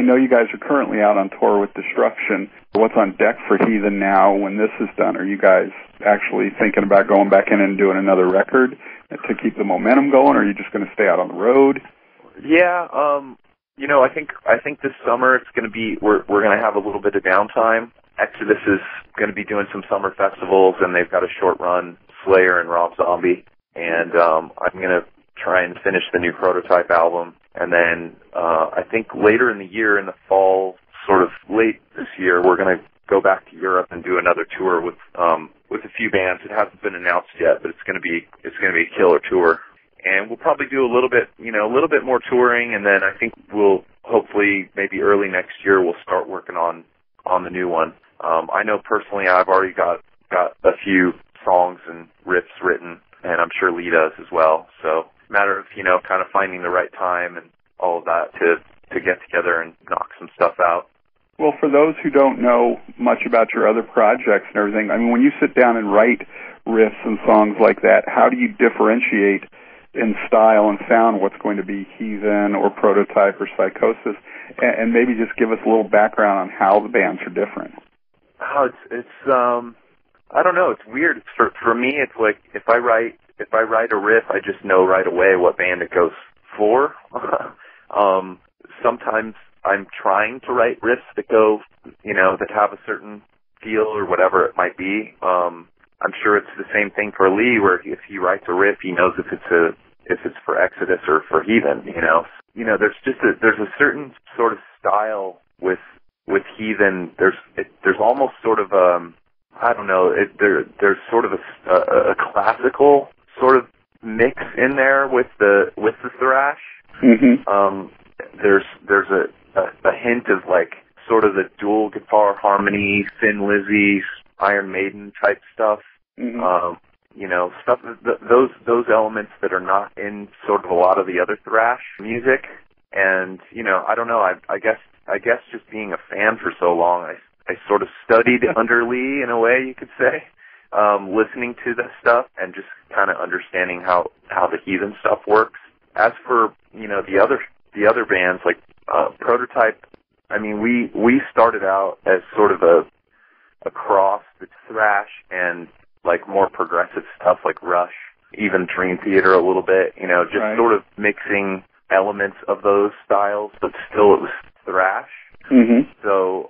know you guys are currently out on tour with Destruction. What's on deck for Heathen now when this is done? Are you guys actually thinking about going back in and doing another record to keep the momentum going, or are you just going to stay out on the road? Yeah, I think this summer it's going to be, we're going to have a little bit of downtime. Exodus is going to be doing some summer festivals, and they've got a short run, Slayer and Rob Zombie, and I'm going to try and finish the new Prototype album. And then I think later in the year, in the fall, sort of late this year, we're going to go back to Europe and do another tour with a few bands. It hasn't been announced yet, but it's going to be a killer tour. And we'll probably do a little bit more touring, and then I think we'll hopefully maybe early next year we'll start working on the new one. I know personally I've already got a few songs and riffs written, and I'm sure Lee does as well. So matter of kind of finding the right time and all of that to get together and knock some stuff out. Well, for those who don't know much about your other projects and everything, I mean, when you sit down and write riffs and songs like that, how do you differentiate in style and sound what's going to be Heathen or Prototype or Psychosis, and maybe just give us a little background on how the bands are different? Oh, it's I don't know. It's weird. For me, it's like if I write a riff, I just know right away what band it goes for. Sometimes I'm trying to write riffs that go, that have a certain feel or whatever it might be. I'm sure it's the same thing for Lee, where if he writes a riff, he knows if it's for Exodus or for Heathen. There's a certain sort of style with Heathen. There's almost sort of I don't know. There's sort of a classical sort of mix in there with the thrash. Mm-hmm. There's a hint of like sort of the dual guitar harmony, Thin Lizzy, Iron Maiden type stuff. Mm-hmm. Stuff those elements that are not in sort of a lot of the other thrash music. And I don't know. I guess just being a fan for so long, I sort of studied under Lee in a way, you could say, listening to the stuff and just kind of understanding how the Heathen stuff works. As for the other bands like Prototype, I mean we started out as sort of a cross with thrash and like more progressive stuff like Rush, even Dream Theater a little bit, just right. Sort of mixing elements of those styles, but still it was thrash. Mm-hmm. So,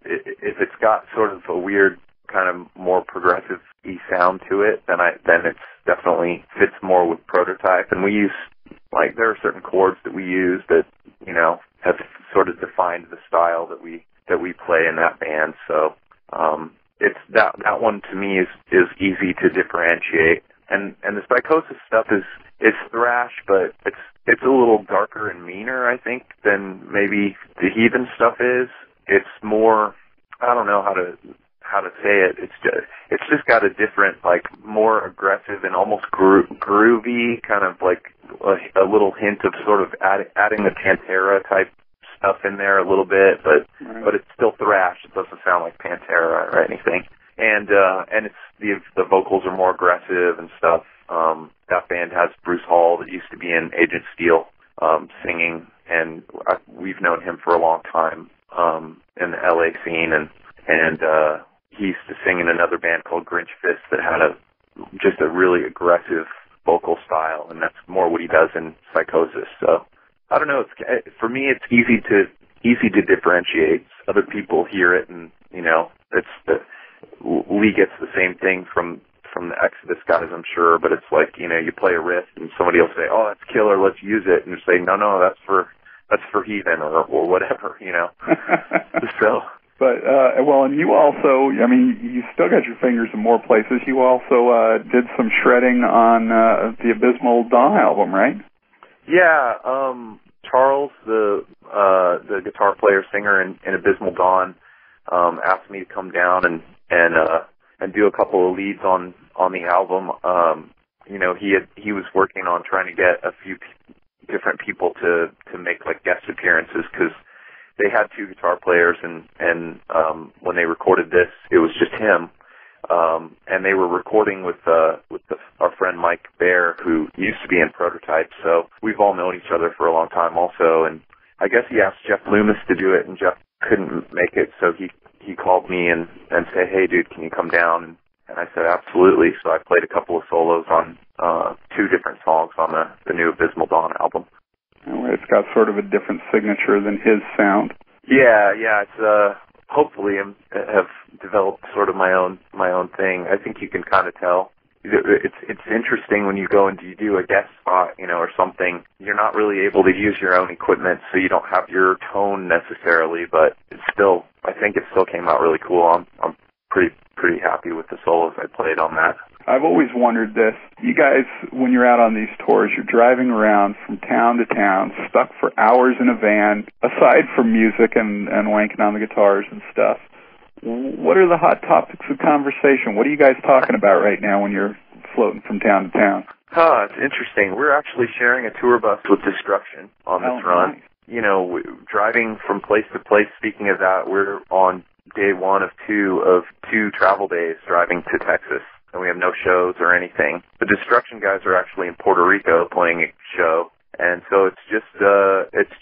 if it's got sort of a weird kind of more progressive-y sound to it, then it's definitely fits more with Prototype. And we use, like, there are certain chords that we use that, have sort of defined the style that we play in that band. So, it's that one to me is easy to differentiate. And the Psychosis stuff is thrash, but it's a little darker and meaner, I think, than maybe the Heathen stuff is. It's more, I don't know how to say it. It's just got a different, like, more aggressive and almost groovy kind of like a little hint of sort of adding the Pantera type stuff in there a little bit, but it's still thrash. It doesn't sound like Pantera or anything. And it's the vocals are more aggressive and stuff. That band has Bruce Hall that used to be in Agent Steel singing, and we've known him for a long time in the LA scene, and he used to sing in another band called Grinch Fist that had just a really aggressive vocal style, and that's more what he does in Psychosis. So I don't know. For me, it's easy to differentiate. Other people hear it, and Lee gets the same thing from the Exodus guys, I'm sure. But it's like you play a riff, and somebody will say, "Oh, that's killer. Let's use it," and you say, "No, that's for Heathen or whatever," So. But, and you also, I mean, you still got your fingers in more places. You also did some shredding on the Abysmal Dawn album, right? Yeah, Charles, the guitar player, singer in Abysmal Dawn, asked me to come down and do a couple of leads on the album. He was working on trying to get a few different people to make like guest appearances, because they had two guitar players, and when they recorded this, it was just him. And they were recording with our friend Mike Baer, who used to be in Prototype. So we've all known each other for a long time also, and I guess he asked Jeff Loomis to do it, and Jeff couldn't make it, so he called me and said, hey, dude, can you come down? And I said, absolutely. So I played a couple of solos on 2 different songs on the new Abysmal Dawn album. It's got sort of a different signature than his sound. Yeah. It's hopefully have developed sort of my own thing. I think you can kind of tell. It's interesting when you go and you do a guest spot, or something. You're not really able to use your own equipment, so you don't have your tone necessarily. But I think it still came out really cool. I'm pretty happy with the solos I played on that. I've always wondered this. You guys, when you're out on these tours, you're driving around from town to town, stuck for hours in a van, aside from music and wanking on the guitars and stuff. What are the hot topics of conversation? What are you guys talking about right now when you're floating from town to town? It's interesting. We're actually sharing a tour bus with Destruction on this run. Nice. Driving from place to place. Speaking of that, we're on day 1 of 2 travel days driving to Texas, and we have no shows or anything. The Destruction guys are actually in Puerto Rico playing a show, and so it's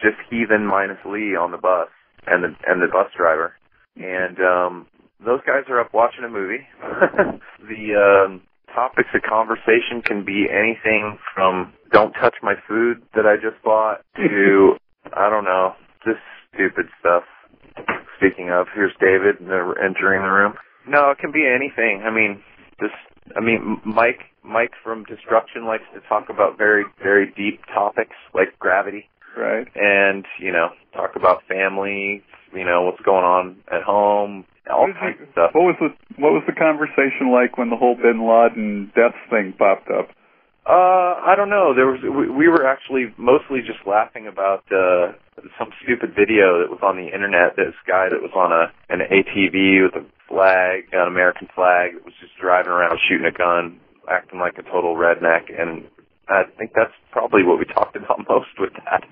just Heathen minus Lee on the bus and the bus driver. And those guys are up watching a movie. The topics of conversation can be anything from don't touch my food that I just bought to, I don't know, just stupid stuff. Speaking of, here's David entering the room. No, it can be anything. Mike from Destruction likes to talk about very, very deep topics like gravity. Right. And, talk about family, what's going on at home, all kinds of stuff. What was the conversation like when the whole Bin Laden death thing popped up? I don't know. We were actually mostly just laughing about some stupid video that was on the internet. This guy that was on an ATV with a flag, an American flag, that was just driving around shooting a gun, acting like a total redneck, and I think that's probably what we talked about most with that.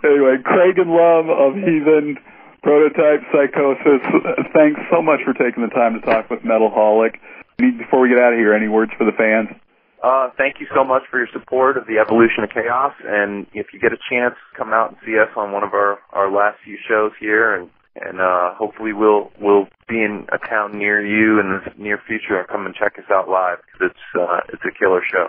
Anyway, Kragen Lum of Heathen, Prototype, Psychosis, thanks so much for taking the time to talk with Metalholic. Before we get out of here, any words for the fans? Thank you so much for your support of the Evolution of Chaos, and if you get a chance, come out and see us on one of our last few shows here, and hopefully we'll be in a town near you in the near future and come and check us out live, because it's a killer show.